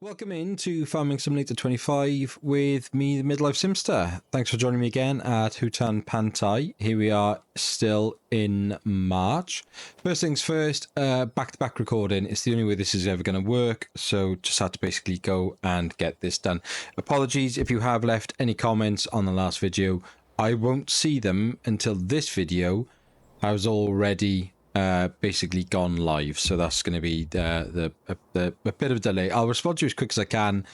Welcome into Farming Simulator 25 with me, the Midlife Simster. Thanks for joining me again at Hutan, Pantai. Here we are still in March. First things first, back-to-back recording. It's the only way this is ever going to work, so just had to basically go and get this done. Apologies if you have left any comments on the last video. I won't see them until this video has already basically gone live, so that's going to be a bit of a delay. I'll respond to you as quick as I can,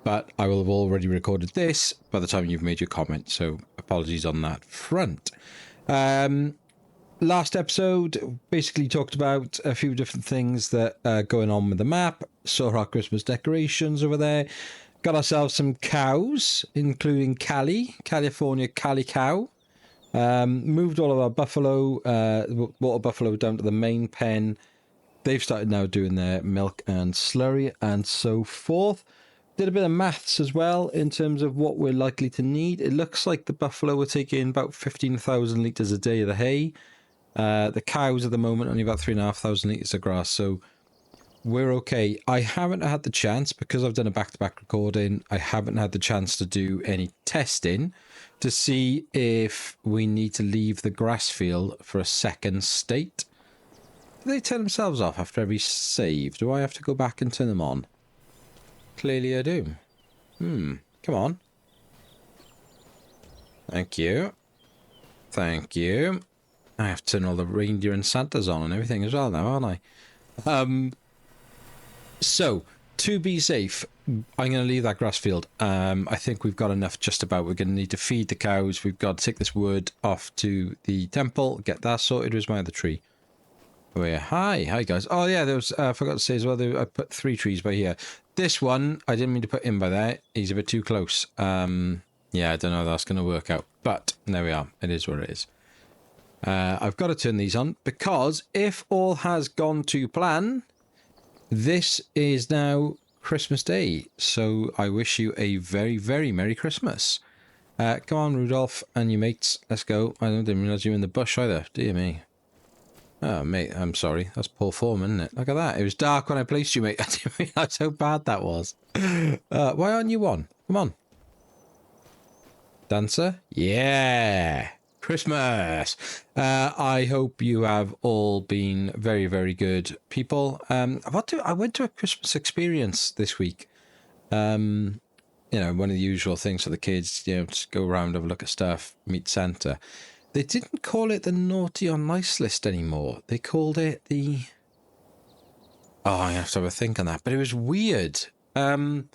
but I will have already recorded this by the time you've made your comment, so apologies on that front. Last episode basically talked about a few different things that are going on with the map. Saw our Christmas decorations over there, got ourselves some cows, including California Cali cow. Moved all of our buffalo, water buffalo down to the main pen. They've started now doing their milk and slurry and so forth. Did a bit of maths as well in terms of what we're likely to need. It looks like the buffalo are taking about 15,000 litres a day of the hay. The cows at the moment only about 3,500 litres of grass, so we're okay. I haven't had the chance, because I've done a back-to-back recording, I haven't had the chance to do any testing to see if we need to leave the grass field for a second state. Do they turn themselves off after every save? Do I have to go back and turn them on? Clearly I do. Come on. Thank you. Thank you. I have to turn all the reindeer and Santas on and everything as well now, aren't I? So, to be safe, I'm going to leave that grass field. I think we've got enough just about. We're going to need to feed the cows. We've got to take this wood off to the temple, get that sorted. Where's my other tree? Oh yeah, hi guys. Oh yeah, there was, I forgot to say as well, I put 3 trees by here. This one, I didn't mean to put him by there. He's a bit too close. Yeah, I don't know how that's going to work out. But there we are. It is what it is. I've got to turn these on because if all has gone to plan, this is now Christmas Day, so I wish you a very, very Merry Christmas. Come on, Rudolph and your mates, let's go. I didn't realise you were in the bush either, dear me. Oh, mate, I'm sorry. That's poor form, isn't it? Look at that. It was dark when I placed you, mate. I didn't realise how bad that was. Why aren't you on? Come on. Dancer? Yeah! Christmas. I hope you have all been very, very good people. I went to a Christmas experience this week. You know, one of the usual things for the kids, you know, just go around, have a look at stuff, meet Santa. They didn't call it the naughty or nice list anymore. They called it the... Oh, I have to have a think on that. But it was weird. And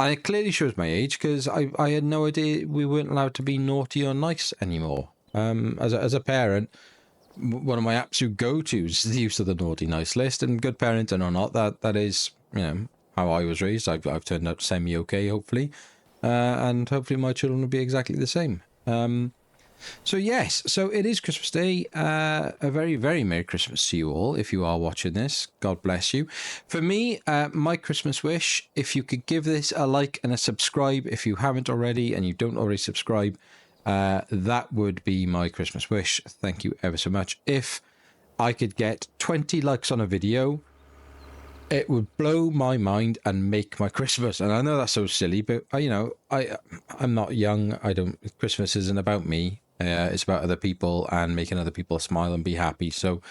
it clearly shows my age because I had no idea we weren't allowed to be naughty or nice anymore. As a parent, one of my absolute go-tos is the use of the naughty nice list, and good parenting or not, that is, you know, how I was raised. I've turned out semi-okay, hopefully, and hopefully my children will be exactly the same. So yes, so it is Christmas Day. A very, very Merry Christmas to you all if you are watching this. God bless you. For me, my Christmas wish, if you could give this a like and a subscribe if you haven't already and you don't already subscribe, that would be my Christmas wish. Thank you ever so much. If I could get 20 likes on a video, it would blow my mind and make my Christmas. And I know that's so silly, but you know, I'm not young. Christmas isn't about me. It's about other people and making other people smile and be happy. So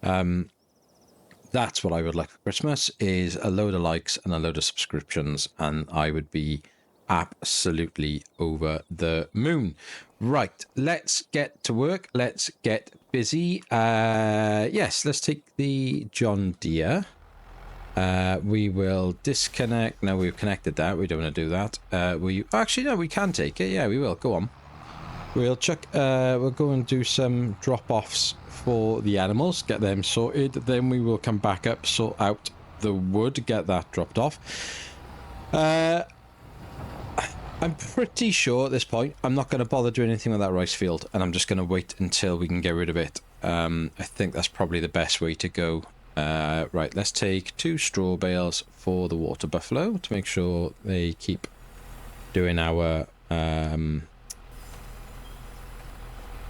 that's what I would like for Christmas, is a load of likes and a load of subscriptions, and I would be absolutely over the moon. Right, let's get to work. Let's get busy. Yes, let's take the John Deere. We will disconnect. No, we've connected that. We don't want to do that. Actually, no, we can take it. Yeah, we will. Go on. We'll check. We'll go and do some drop-offs for the animals, get them sorted. Then we will come back up, sort out the wood, get that dropped off. I'm pretty sure at this point I'm not going to bother doing anything with that rice field, and I'm just going to wait until we can get rid of it. I think that's probably the best way to go. Right, let's take 2 straw bales for the water buffalo to make sure they keep doing our...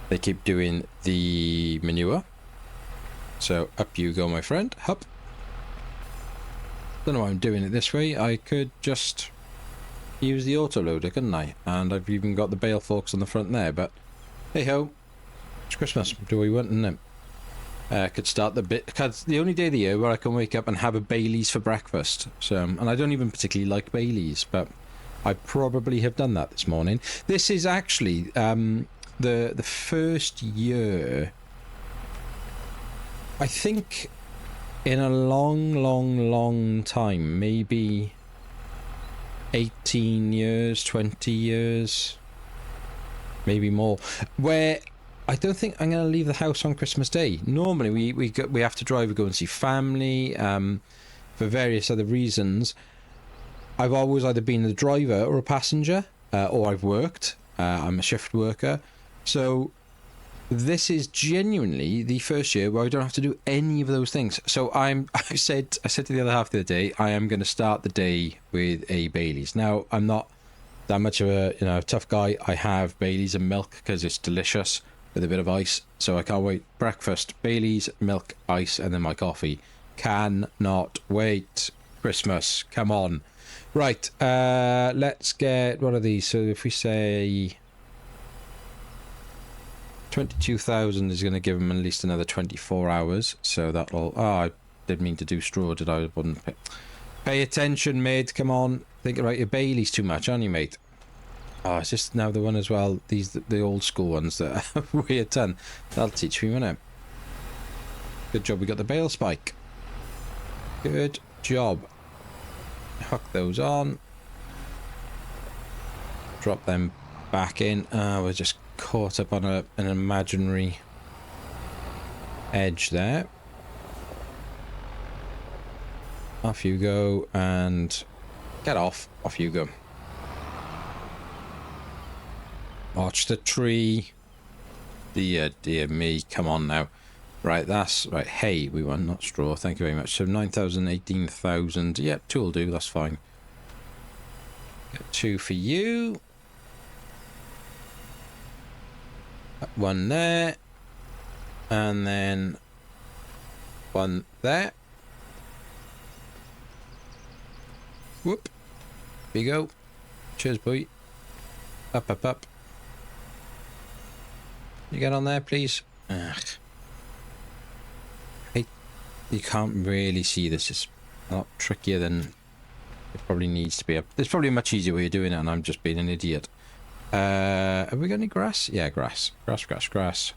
they keep doing the manure. So up you go, my friend. Up. Don't know why I'm doing it this way. I could just use the autoloader, couldn't I? And I've even got the bale forks on the front there, but hey ho, it's Christmas. Do we want, isn't it? Could start the bit, cause the only day of the year where I can wake up and have a Baileys for breakfast. So, and I don't even particularly like Baileys, but I probably have done that this morning. This is actually the first year, I think, in a long time, maybe 18 years, 20 years, maybe more, where I don't think I'm going to leave the house on Christmas Day. Normally we have to drive and go and see family for various other reasons. I've always either been the driver or a passenger, or I've worked. I'm a shift worker. So this is genuinely the first year where I don't have to do any of those things. So I said to the other half the other day, I am going to start the day with a Baileys. Now, I'm not that much of a tough guy. I have Baileys and milk because it's delicious with a bit of ice. So I can't wait. Breakfast, Baileys, milk, ice, and then my coffee. Cannot wait. Christmas, come on. Right, let's get one of these. So if we say 22,000 is going to give them at least another 24 hours. So that'll... Oh, I didn't mean to do straw, did I? Wouldn't pay attention, mate. Come on. Think about your Baileys too much, aren't you, mate? Oh, it's just now the one as well. These, the old school ones that are weird ton. That'll teach me, won't it? Good job we got the bale spike. Good job. Hook those on. Drop them back in. We're just caught up on an imaginary edge there. Off you go and get off. Off you go. Watch the tree. Dear me. Come on now. Right, that's right. Hay we want, not straw. Thank you very much. So 9,000, 18,000. Yep, two will do. That's fine. Get two for you. One there. And then one there. Whoop. Here you go. Cheers, boy. Up, up, up. You get on there, please. Ugh. You can't really see this. It's a lot trickier than it probably needs to be. There's probably a much easier way of doing it, and I'm just being an idiot. Have we got any grass? Yeah, grass. Grass.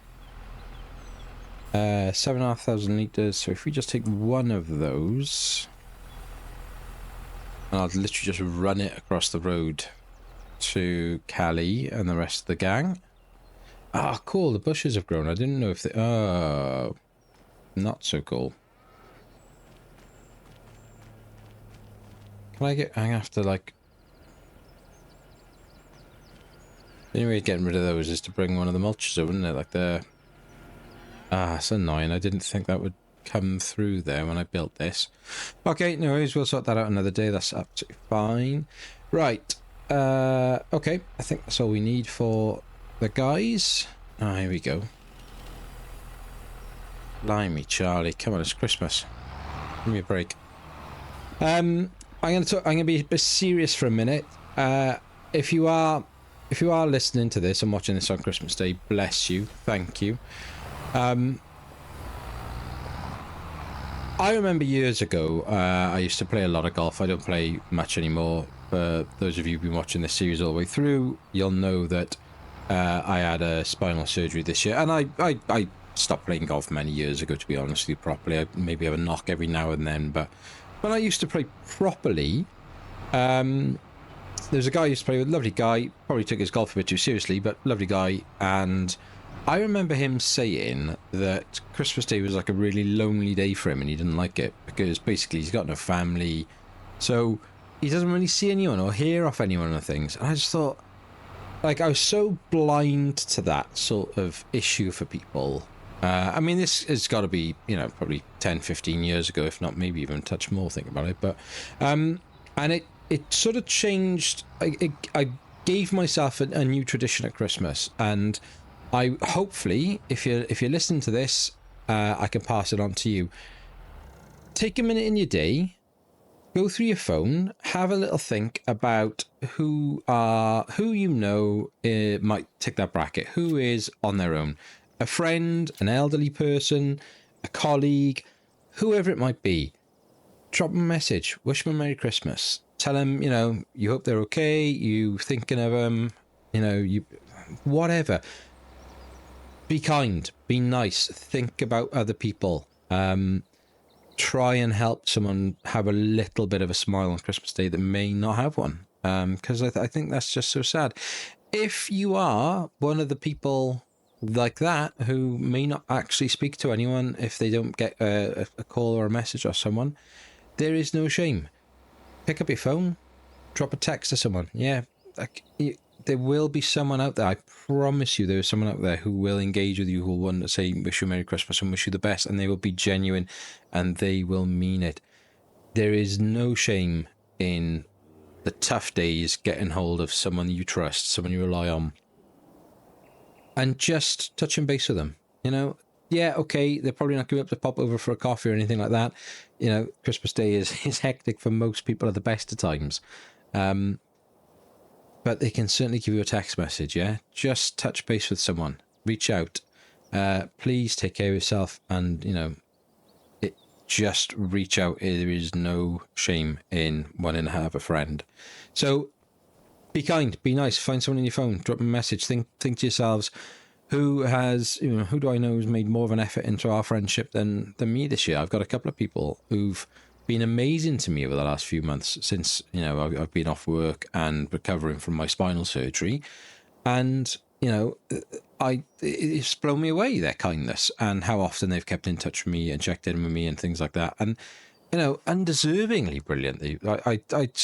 7,500 litres. So if we just take one of those, and I'll literally just run it across the road to Callie and the rest of the gang. Ah, cool. The bushes have grown. I didn't know if they... Oh, not so cool. Can I get... I have to, like... The only way of getting rid of those is to bring one of the mulches over, isn't it? Like the... Ah, it's annoying. I didn't think that would come through there when I built this. Okay, no worries. We'll sort that out another day. That's absolutely fine. Right. Okay. I think that's all we need for the guys. Ah, here we go. Blimey, Charlie. Come on, it's Christmas. Give me a break. I'm gonna be a bit serious for a minute. If you are listening to this and watching this on Christmas Day, bless you. Thank you. I remember years ago, I used to play a lot of golf. I don't play much anymore. For those of you who've been watching this series all the way through, you'll know that I had a spinal surgery this year, and I stopped playing golf many years ago, to be honest with you, properly. I maybe have a knock every now and then, but when I used to play properly, there's a guy I used to play with, a lovely guy, probably took his golf a bit too seriously, but lovely guy, and I remember him saying that Christmas Day was like a really lonely day for him, and he didn't like it, because basically he's got no family, so he doesn't really see anyone or hear off anyone or things, and I just thought, like, I was so blind to that sort of issue for people. I mean, this has got to be, you know, probably 10, 15 years ago, if not maybe even a touch more, think about it. But, and it sort of changed. I gave myself a new tradition at Christmas, and I hopefully, if you're listening to this, I can pass it on to you. Take a minute in your day go through your phone, have a little think about who you know might tick that bracket, who is on their own, a friend, an elderly person, a colleague, whoever it might be. Drop them a message, wish them a Merry Christmas, tell them, you know, you hope they're okay, you thinking of them, you know, you whatever. Be kind, be nice, think about other people. Try and help someone have a little bit of a smile on Christmas Day that may not have one, because I think that's just so sad. If you are one of the people like that who may not actually speak to anyone if they don't get a call or a message or someone, there is no shame. Pick up your phone, drop a text to someone. Yeah, like, there will be someone out there. I promise you, there is someone out there who will engage with you, who will want to say, wish you a Merry Christmas and wish you the best. And they will be genuine and they will mean it. There is no shame in the tough days getting hold of someone you trust, someone you rely on, and just touching base with them. You know, yeah, okay, they're probably not going to be able to pop over for a coffee or anything like that. You know, Christmas Day is hectic for most people at the best of times. But they can certainly give you a text message, yeah? Just touch base with someone. Reach out. Please take care of yourself and, you know, just reach out. There is no shame in wanting to have a friend. So be kind, be nice, find someone on your phone, drop them a message, think to yourselves, who do I know who's made more of an effort into our friendship than me this year? I've got a couple of people who've been amazing to me over the last few months since, you know, I've been off work and recovering from my spinal surgery. And, you know, it's blown me away, their kindness and how often they've kept in touch with me and checked in with me and things like that. And, you know, undeservingly brilliantly. I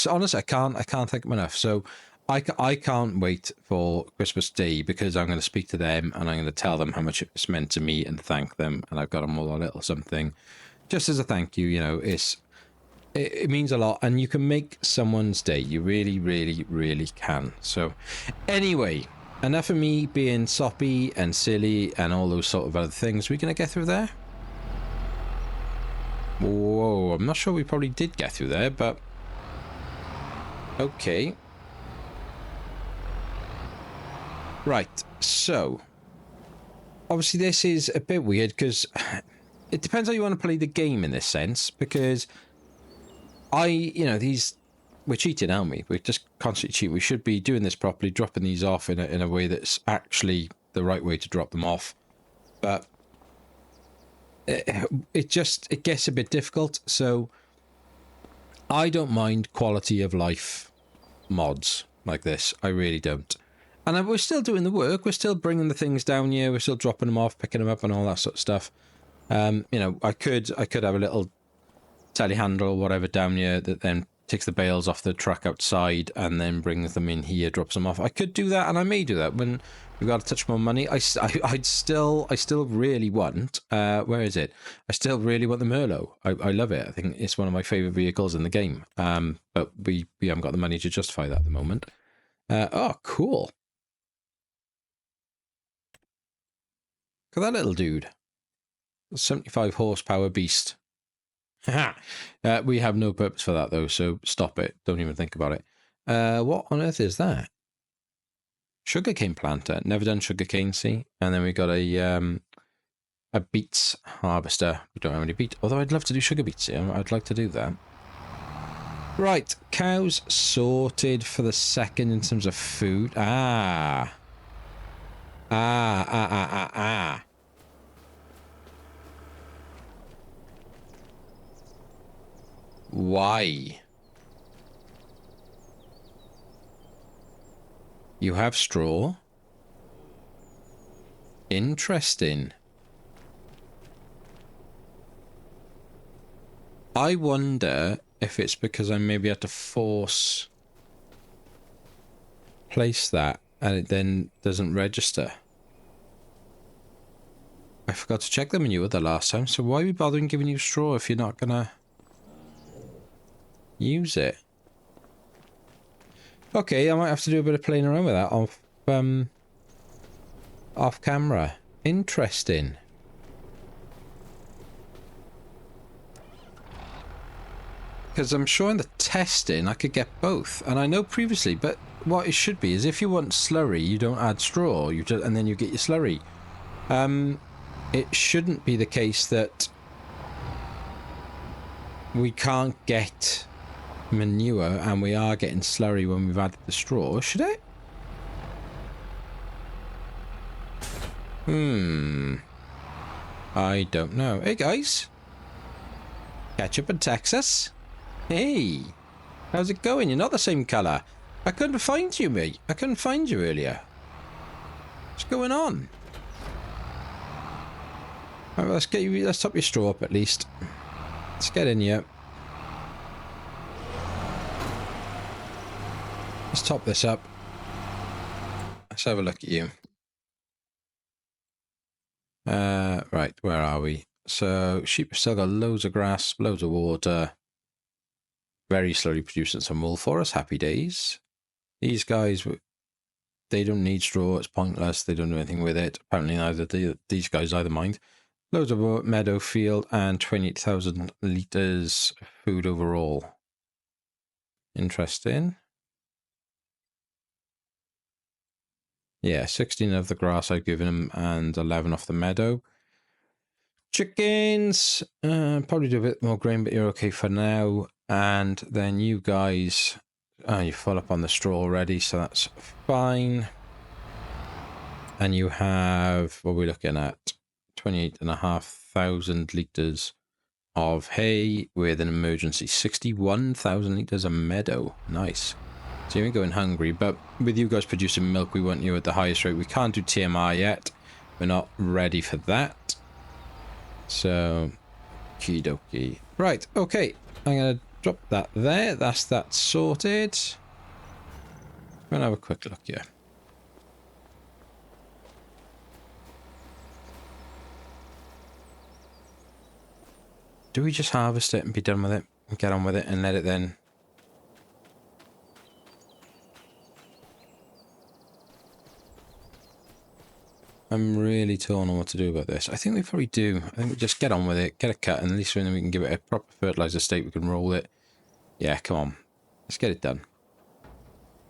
honestly, I can't thank them enough. So I can't wait for Christmas Day because I'm going to speak to them and I'm going to tell them how much it's meant to me and thank them. And I've got them all a little something just as a thank you. You know, it means a lot and you can make someone's day. You really, really, really can. So anyway, enough of me being soppy and silly and all those sort of other things. We're going to get through there. Whoa, I'm not sure we probably did get through there, but okay. Right, so obviously this is a bit weird because it depends how you want to play the game in this sense, because we're cheating, aren't we? We're just constantly cheating. We should be doing this properly, dropping these off in a way that's actually the right way to drop them off. But it gets a bit difficult. So I don't mind quality of life mods like this. I really don't. And we're still doing the work. We're still bringing the things down here. We're still dropping them off, picking them up, and all that sort of stuff. You know, I could have a little telehandle or whatever down here that then takes the bales off the truck outside and then brings them in here, drops them off. I could do that, and I may do that when we've got a touch more money. I still really want. Where is it? I still really want the Merlot. I love it. I think it's one of my favorite vehicles in the game. But we haven't got the money to justify that at the moment. Oh, cool. Look at that little dude. 75 horsepower beast. We have no purpose for that though, so stop it. Don't even think about it. What on earth is that? Sugarcane planter. Never done sugarcane, see? And then we got a beets harvester. We don't have any beet, although I'd love to do sugar beets here. I'd like to do that. Right, cows sorted for the second in terms of food. Why? You have straw. Interesting. I wonder if it's because I maybe had to force place that and it then doesn't register. I forgot to check the menu the last time, so why are we bothering giving you straw if you're not gonna use it? Okay, I might have to do a bit of playing around with that off camera. Interesting. Because I'm sure in the testing I could get both, and I know previously, but what it should be is if you want slurry, you don't add straw, you just, and then you get your slurry. It shouldn't be the case that we can't get manure and we are getting slurry when we've added the straw, should it? I don't know. Hey guys, Ketchup in Texas. Hey, how's it going? You're not the same colour. I couldn't find you, mate. I couldn't find you earlier. What's going on? Right, let's get you. Let's top your straw up at least. Let's get in here. Let's top this up. Let's have a look at you. Right, where are we? So sheep have still got loads of grass, loads of water. Very slowly producing some wool for us. Happy days. These guys, they don't need straw. It's pointless. They don't do anything with it. Apparently neither these guys either mind. Loads of meadow field and 28,000 litres of food overall. Interesting. Yeah, 16 of the grass I've given them and 11 off the meadow. Chickens, probably do a bit more grain, but you're okay for now. And then you guys, you're full up on the straw already, so that's fine. And you have, what are we looking at? 28,500 litres of hay with an emergency 61,000 litres of meadow. Nice. So you ain't going hungry, but with you guys producing milk, we want you at the highest rate. We can't do TMR yet. We're not ready for that. So, okie dokie. Right, okay. I'm going to drop that there. That's that sorted. I'm going to have a quick look here. Do we just harvest it and be done with it? And get on with it and let it then... I'm really torn on what to do about this. I think we probably do. I think we just get on with it, get a cut, and at least then we can give it a proper fertilizer state. We can roll it. Yeah, come on. Let's get it done.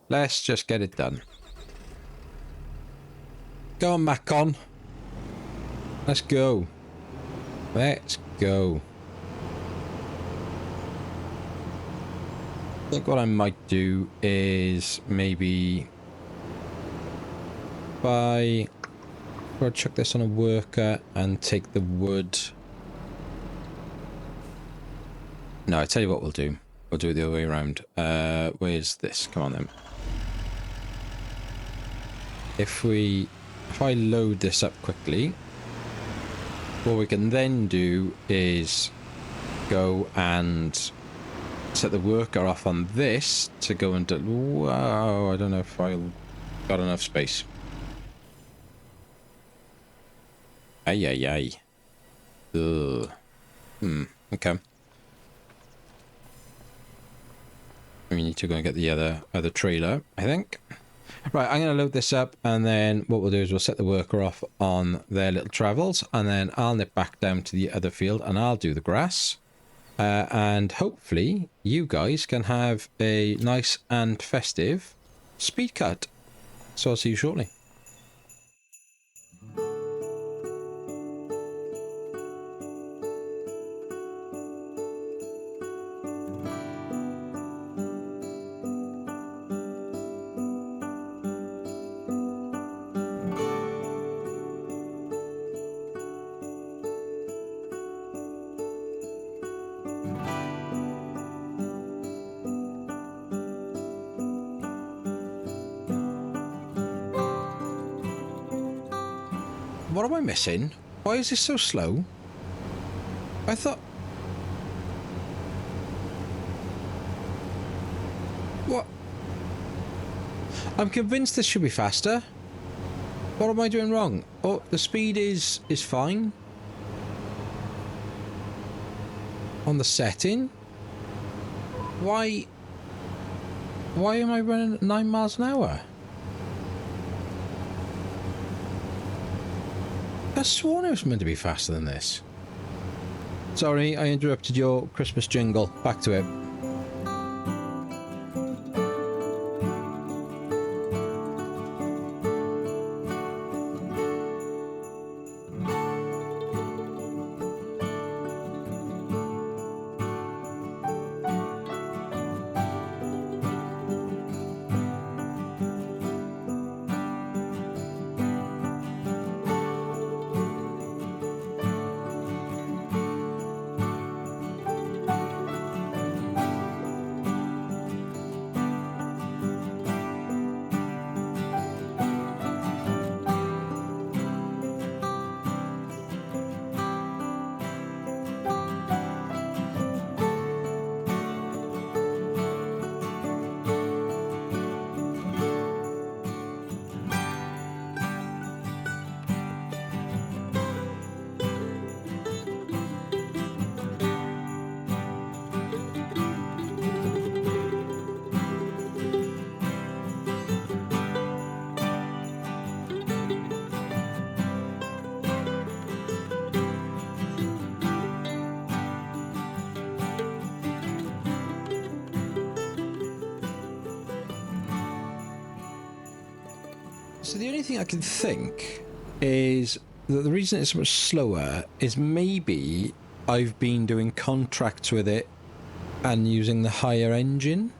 Let's just get it done. Go on, Macon. Let's go. Let's go. I think what I might do is maybe... I'll chuck this on a worker and take the wood. No, I tell you what we'll do. We'll do it the other way around. Where's this? Come on then. If I load this up quickly, what we can then do is go and set the worker off on this to go and do... Wow, I don't know if I've got enough space. Ay, ay, ay. Ugh. Okay. We need to go and get the other trailer, I think. Right, I'm going to load this up, and then what we'll do is we'll set the worker off on their little travels, and then I'll nip back down to the other field, and I'll do the grass. And hopefully you guys can have a nice and festive speed cut. So I'll see you shortly. What am I missing? Why is this so slow? I thought... What? I'm convinced this should be faster. What am I doing wrong? Oh, the speed is fine. On the setting? Why am I running at 9 miles an hour? I sworn it was meant to be faster than this. Sorry, I interrupted your Christmas jingle. Back to it. So the only thing I can think is that the reason it's so much slower is maybe I've been doing contracts with it and using the higher engine.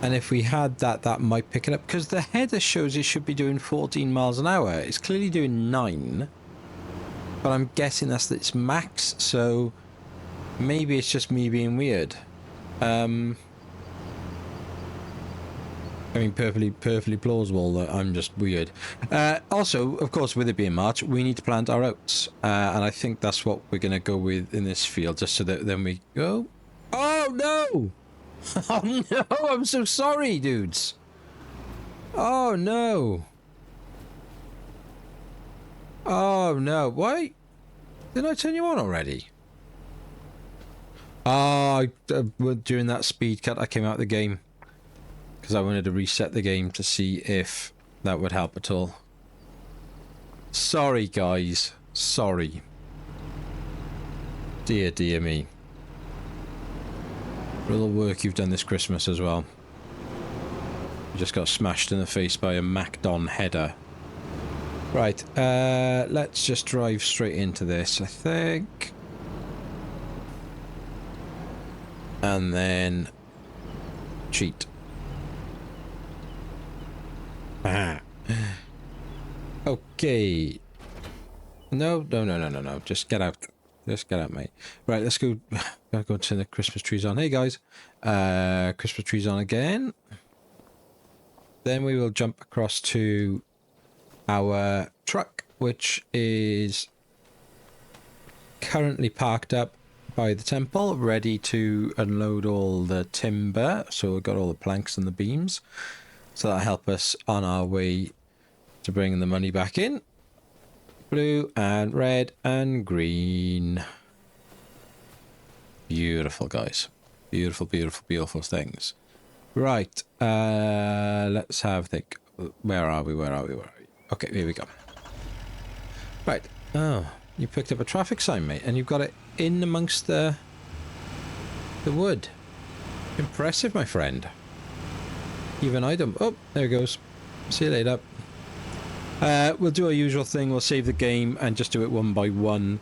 And if we had that, that might pick it up. Because the header shows it should be doing 14 miles an hour. It's clearly doing 9. But I'm guessing that's its max. So maybe it's just me being weird. I mean, perfectly plausible that I'm just weird. Also, of course, with it being March, we need to plant our oats. And I think that's what we're going to go with in this field, just so that then we go... Oh, no! Oh, no! I'm so sorry, dudes! Oh, no! Oh, no. Why? Didn't I turn you on already? Oh, during that speed cut, I came out of the game. Because I wanted to reset the game to see if that would help at all. Sorry, guys. Sorry. Dear, dear me. For all the work you've done this Christmas as well. You just got smashed in the face by a MacDon header. Right, let's just drive straight into this, I think. And then... cheat. Ah. Okay. No. Just get out. Just get out, mate. Right, let's go. Gotta go turn the Christmas trees on. Hey, guys. Christmas trees on again. Then we will jump across to our truck, which is currently parked up by the temple, ready to unload all the timber. So we've got all the planks and the beams. So that'll help us on our way to bringing the money back in. Blue and red and green. Beautiful, guys. Beautiful, beautiful, beautiful things. Right. Let's have a think. Where are we? Okay, here we go. Right. Oh, you picked up a traffic sign, mate, and you've got it in amongst the wood. Impressive, my friend. Even I don't... Oh, there it goes. See you later. We'll do our usual thing. We'll save the game and just do it one by one,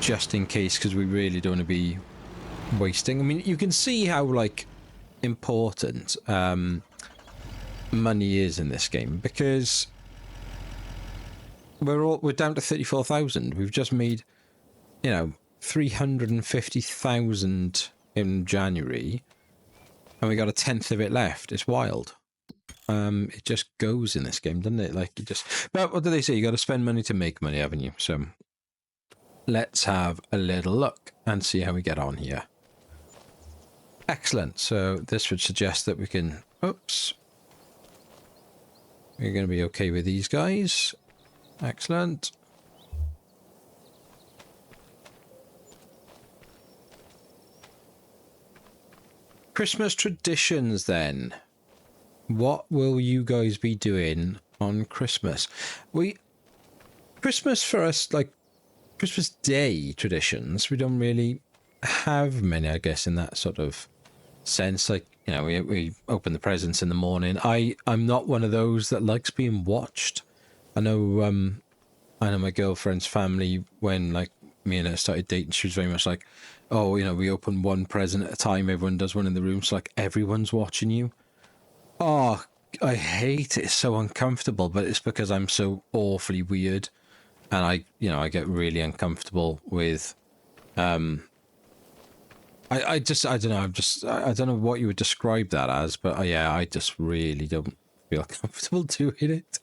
just in case, because we really don't want to be wasting. I mean, you can see how, like, important money is in this game, because we're down to 34,000. We've just made, you know, 350,000 in January. And we got a tenth of it left. It's wild. It just goes in this game, doesn't it? Like, you just... But what do they say? You got to spend money to make money, haven't you? So let's have a little look and see how we get on here. Excellent. So this would suggest that we can... Oops. We're going to be okay with these guys. Excellent. Christmas traditions, then. What will you guys be doing on Christmas? Christmas for us, like Christmas Day traditions, we don't really have many, I guess, in that sort of sense. Like, you know, we open the presents in the morning. I'm not one of those that likes being watched. I know my girlfriend's family, when like me and her started dating, she was very much like, oh, you know, we open one present at a time. Everyone does one in the room. So like everyone's watching you. Oh, I hate it. It's so uncomfortable, but it's because I'm so awfully weird. And I get really uncomfortable with, I don't know. I don't know what you would describe that as, but yeah, I just really don't feel comfortable doing it.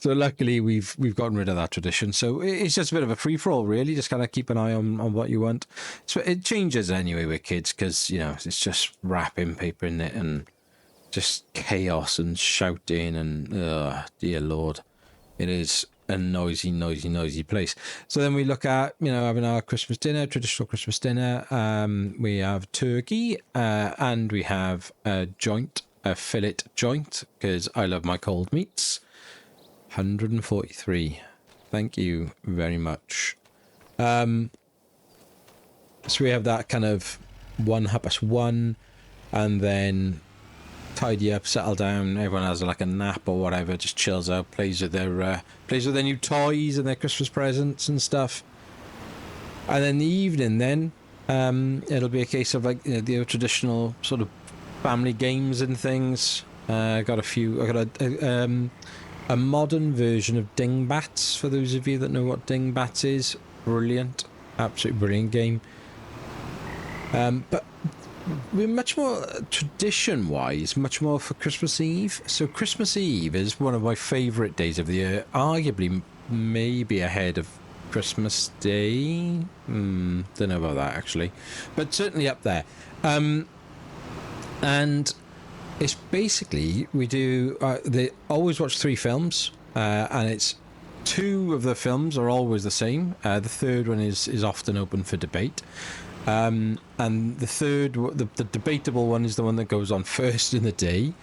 So luckily we've gotten rid of that tradition. So it's just a bit of a free for all, really. Just kind of keep an eye on what you want. So it changes anyway with kids, because, you know, it's just wrapping paper in it and just chaos and shouting and dear Lord, it is a noisy place. So then we look at, you know, having our Christmas dinner, traditional Christmas dinner. We have turkey and we have a fillet joint, because I love my cold meats. 143. Thank you very much. So we have that kind of 1 1, and then tidy up, settle down. Everyone has like a nap or whatever, just chills out, plays with their new toys and their Christmas presents and stuff. And then the evening, then it'll be a case of like, you know, the traditional sort of family games and things. I got a modern version of Dingbats for those of you that know what Dingbats is. Brilliant, absolutely brilliant game. But we're much more tradition-wise, much more for Christmas Eve. So Christmas Eve is one of my favourite days of the year, arguably maybe ahead of Christmas Day. Don't know about that actually, but certainly up there. And it's basically, we do they always watch 3 films, and it's 2 of the films are always the same. The third one is often open for debate. And the third, the debatable one, is the one that goes on first in the day.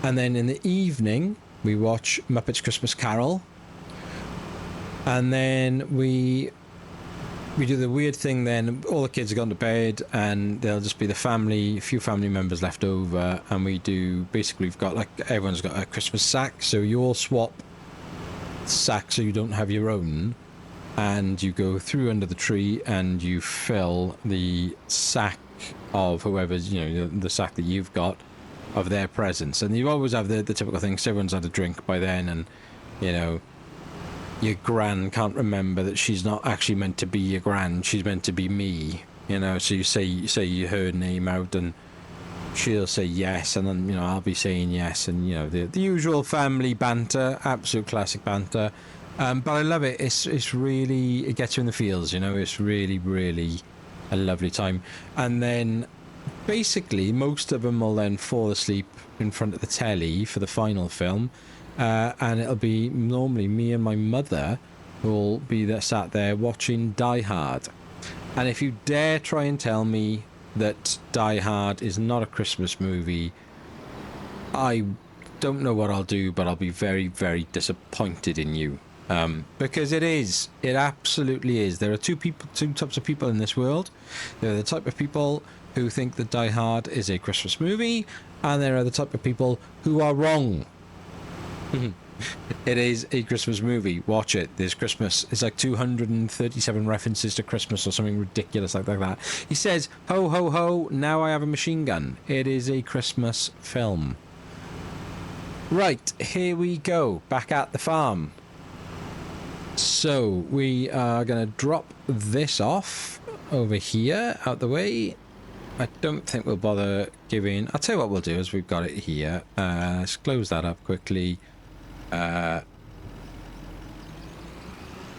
And then in the evening, we watch Muppets Christmas Carol. And then we do the weird thing then, all the kids have gone to bed and there'll just be a few family members left over. And we do, basically we've got like, everyone's got a Christmas sack. So you all swap sacks so you don't have your own. And you go through under the tree and you fill the sack of whoever's, you know, the sack that you've got of their presents. And you always have the typical thing, so everyone's had a drink by then, and, you know, your gran can't remember that she's not actually meant to be your gran, she's meant to be me, you know. So you say her name out and she'll say yes, and then, you know, I'll be saying yes, and, you know, the usual family banter, absolute classic banter. But I love it. It's really, it gets you in the feels, you know. It's really, really a lovely time. And then basically most of them will then fall asleep in front of the telly for the final film, and it'll be normally me and my mother who will be there, sat there watching Die Hard. And if you dare try and tell me that Die Hard is not a Christmas movie, I don't know what I'll do, but I'll be very, very disappointed in you. Because it is. It absolutely is. There are two types of people in this world. There are the type of people who think that Die Hard is a Christmas movie, and there are the type of people who are wrong. It is a Christmas movie. Watch it. There's Christmas. It's like 237 references to Christmas or something ridiculous like that. He says, ho, ho, ho, now I have a machine gun. It is a Christmas film. Right, here we go. Back at the farm. So we are going to drop this off over here out the way. I don't think we'll bother giving... I'll tell you what we'll do is we've got it here. Let's close that up quickly.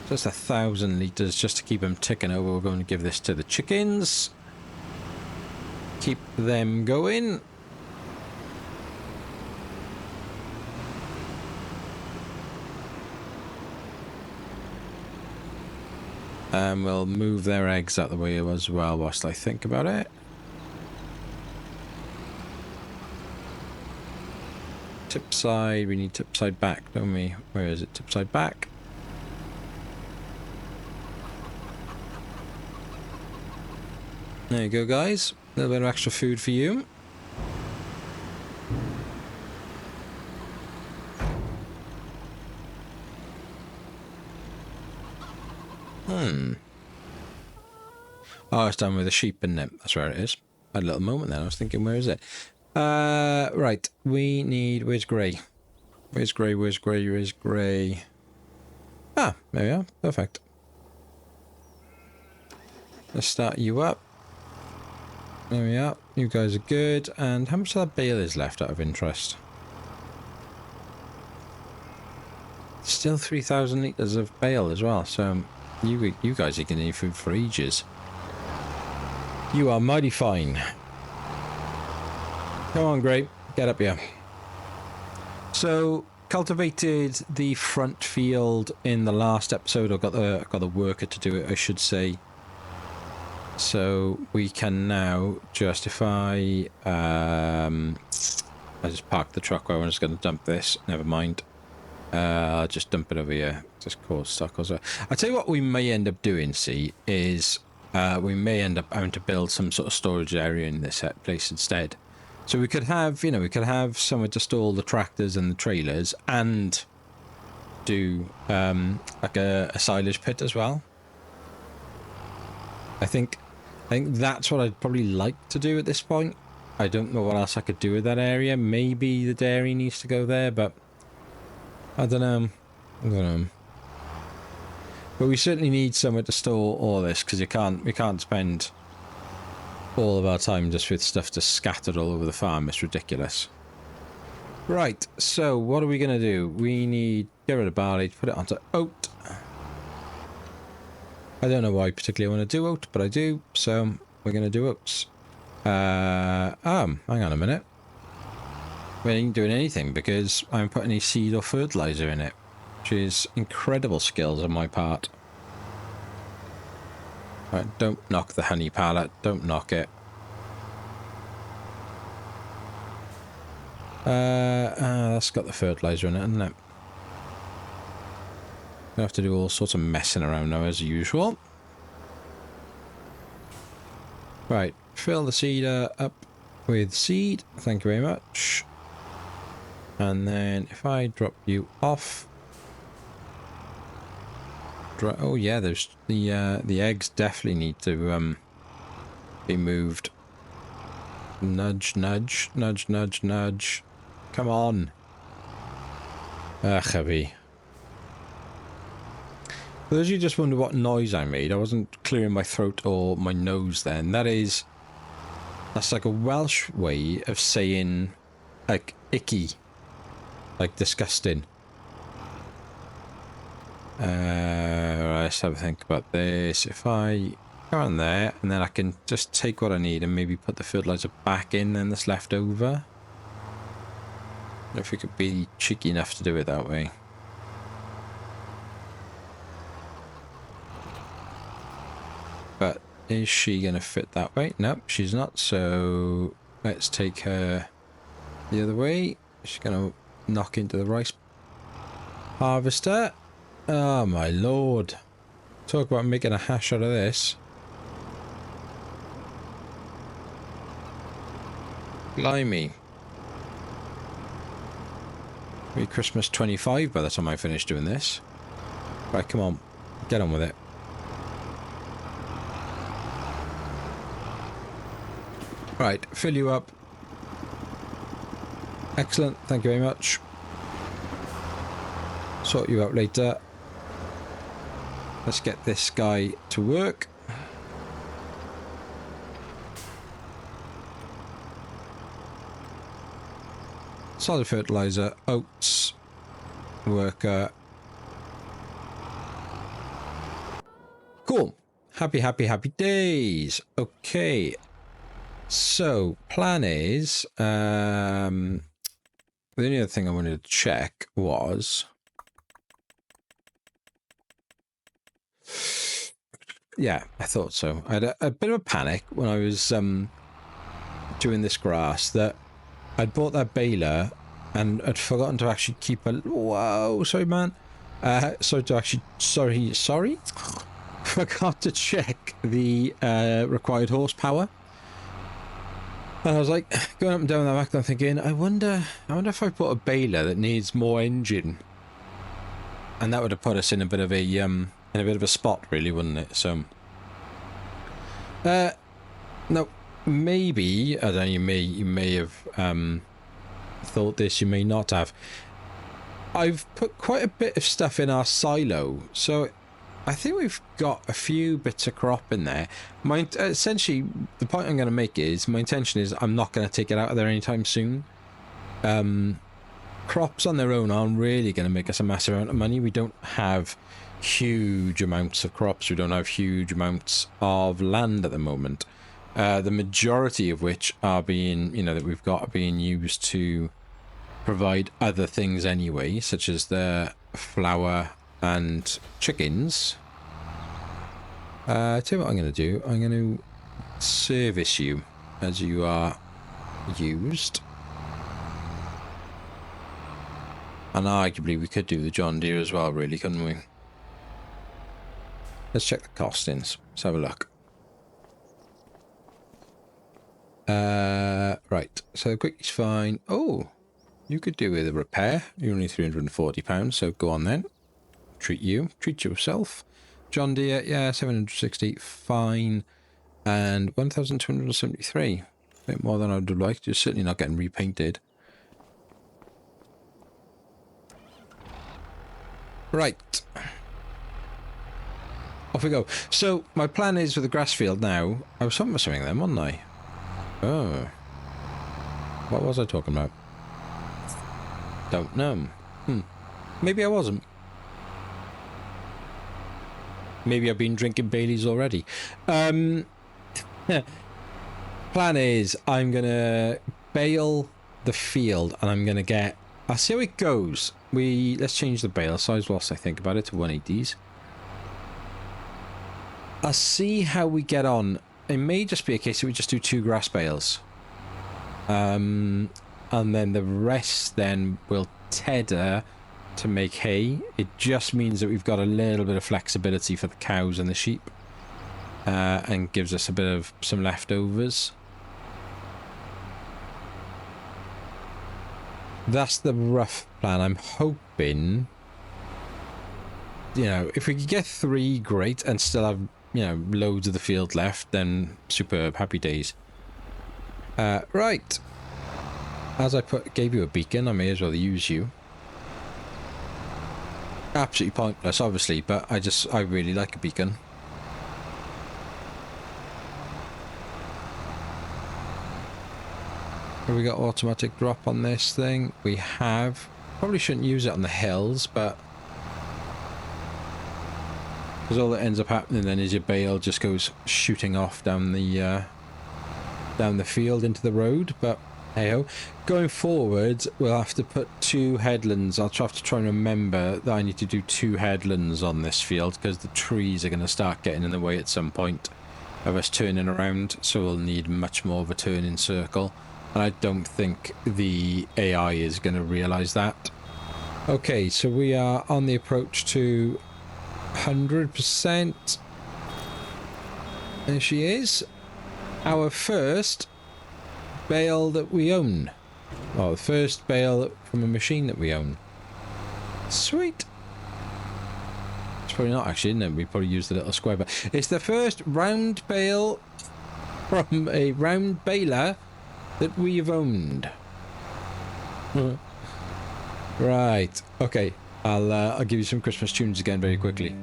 Just 1,000 litres just to keep them ticking over. We're going to give this to the chickens. Keep them going. And we'll move their eggs out the way as well whilst I think about it. Tip side, we need tip side back, don't we? Where is it? Tip side back. There you go, guys. A little bit of extra food for you. Oh, it's done with the sheep, isn't it? That's where it is. I had a little moment then. I was thinking, where is it? Right. We need... Where's Grey? Where's Grey? Where's Grey? Where's Grey? Ah, there we are. Perfect. Let's start you up. There we are. You guys are good. And how much of that bale is left out of interest? Still 3,000 litres of bale as well. So you guys are going to need food for ages. You are mighty fine. Come on, Grey. Get up here. So, cultivated the front field in the last episode. I've got the worker to do it, I should say. So, we can now just, if I just park the truck where I'm just going to dump this. Never mind. I'll just dump it over here. Just cause stock. Also, I tell you what we may end up doing, see, is... we may end up having to build some sort of storage area in this place instead. So we could have, you know, we could have somewhere to store the tractors and the trailers and do like a silage pit as well. I think that's what I'd probably like to do at this point. I don't know what else I could do with that area. Maybe the dairy needs to go there, but I don't know. I don't know. But we certainly need somewhere to store all this, because we can't spend all of our time just with stuff just scattered all over the farm. It's ridiculous. Right, so what are we going to do? We need get rid of barley, put it onto oat. I don't know why I particularly want to do oat, but I do, so we're going to do oats. Hang on a minute. We ain't doing anything because I haven't put any seed or fertilizer in it, which is incredible skills on my part. Right, don't knock the honey pallet. Don't knock it. That's got the fertilizer in it, hasn't it? I have to do all sorts of messing around now as usual. Right, fill the seeder up with seed. Thank you very much. And then if I drop you off. Oh yeah, there's the eggs definitely need to be moved. Nudge, nudge, nudge, nudge, nudge. Come on. Heavy. For those of you just wonder what noise I made, I wasn't clearing my throat or my nose then. That's like a Welsh way of saying, like, icky. Like, disgusting. Right, let's have a think about this. If I go on there, and then I can just take what I need and maybe put the fertilizer back in then that's left over. If we could be cheeky enough to do it that way. But is she going to fit that way? Nope, she's not. So let's take her the other way. She's going to knock into the rice harvester. Oh my lord. Talk about making a hash out of this. Blimey. Maybe Christmas 25 by the time I finish doing this. Right, come on. Get on with it. Right, fill you up. Excellent, thank you very much. Sort you out later. Let's get this guy to work. Solid fertilizer, oats, worker. Cool. Happy, happy, happy days. Okay. So, plan is, the only other thing I wanted to check was, yeah, I thought so. I had a bit of a panic when I was doing this grass that I'd bought that baler and I'd forgotten to actually keep a, whoa, sorry man, sorry, forgot to check the required horsepower. And I was like, going up and down that back, I'm thinking, I wonder if I put a baler that needs more engine, and that would have put us in a bit of a spot, really, wouldn't it? So, no, maybe I don't know. You may have thought this, you may not have. I've put quite a bit of stuff in our silo, so I think we've got a few bits of crop in there. Essentially, the point I'm going to make is, my intention is I'm not going to take it out of there anytime soon. Crops on their own aren't really going to make us a massive amount of money. We don't have huge amounts of crops. We don't have huge amounts of land at the moment. The majority of which are being, that we've got are being used to provide other things anyway, such as the flour and chickens. Tell you what I'm going to do. I'm going to service you as you are used. And arguably we could do the John Deere as well, really, couldn't we? Let's check the costings. Let's have a look. Right, So the quicky's fine. Oh, you could do with a repair. You're only £340, so go on then. Treat yourself. John Deere, yeah, 760, fine. And 1,273. A bit more than I would have liked. You're certainly not getting repainted. Right. Off we go. So, my plan is with the grass field now. I was talking about something then, wasn't I? Oh. What was I talking about? Don't know. Maybe I wasn't. Maybe I've been drinking Baileys already. Plan is I'm going to bale the field and I'm going to get... I'll see how it goes. Let's change the bale size whilst I think about it to 180s. I'll see how we get on. It may just be a case that we just do 2 grass bales. And then the rest then will tether to make hay. It just means that we've got a little bit of flexibility for the cows and the sheep. And gives us a bit of some leftovers. That's the rough plan. I'm hoping, you know, if we could get 3, great, and still have, you know, loads of the field left, then superb, happy days. Right. As I gave you a beacon, I may as well use you. Absolutely pointless, obviously, but I really like a beacon. Have we got automatic drop on this thing? We have. Probably shouldn't use it on the hills, but because all that ends up happening then is your bale just goes shooting off down the field into the road. But hey ho, going forward we'll have to put 2 headlands. I'll have to try and remember that I need to do 2 headlands on this field because the trees are going to start getting in the way at some point of us turning around, so we'll need much more of a turning circle. And I don't think the AI is going to realise that. Okay, so we are on the approach to 100%. There she is. Our first bale that we own. Well, the first bale from a machine that we own. Sweet. It's probably not actually, isn't it? We probably use the little square bale. It's the first round bale from a round baler that we've owned. Right. Okay. I'll give you some Christmas tunes again very quickly.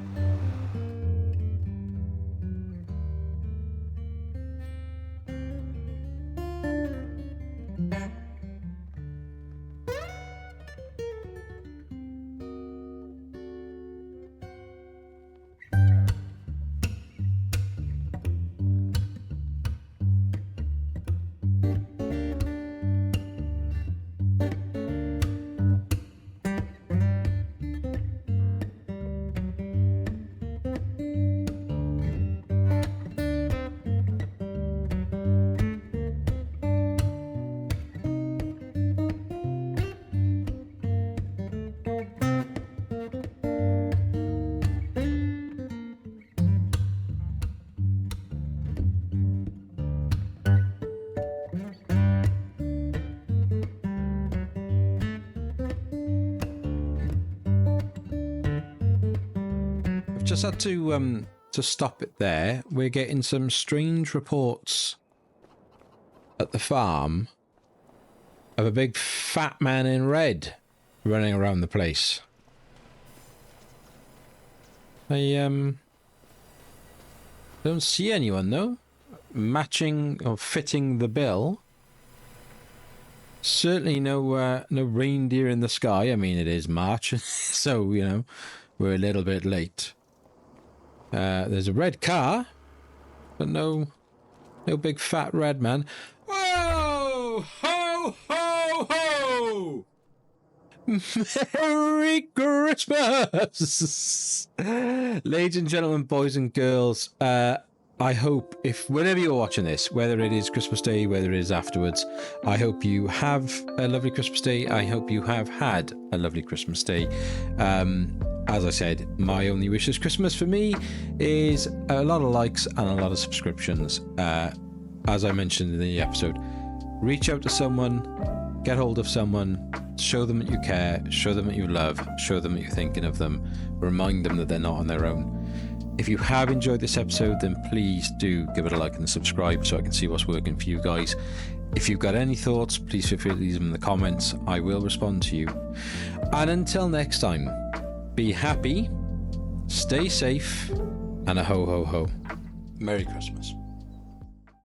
Just had to stop it there. We're getting some strange reports at the farm of a big fat man in red running around the place. I don't see anyone though matching or fitting the bill. Certainly no reindeer in the sky. I mean, it is March, so you know we're a little bit late. There's a red car, but no big fat red man. Whoa! Ho, ho, ho! Merry Christmas! Ladies and gentlemen, boys and girls, I hope, if whenever you're watching this, whether it is Christmas Day, whether it is afterwards, I hope you have a lovely Christmas Day. I hope you have had a lovely Christmas Day. As I said, my only wish this Christmas for me is a lot of likes and a lot of subscriptions. As I mentioned in the episode, reach out to someone, get hold of someone, show them that you care, show them that you love, show them that you're thinking of them, remind them that they're not on their own. If you have enjoyed this episode, then please do give it a like and subscribe so I can see what's working for you guys. If you've got any thoughts, please feel free to leave them in the comments. I will respond to you. And until next time, be happy, stay safe, and a ho ho ho. Merry Christmas.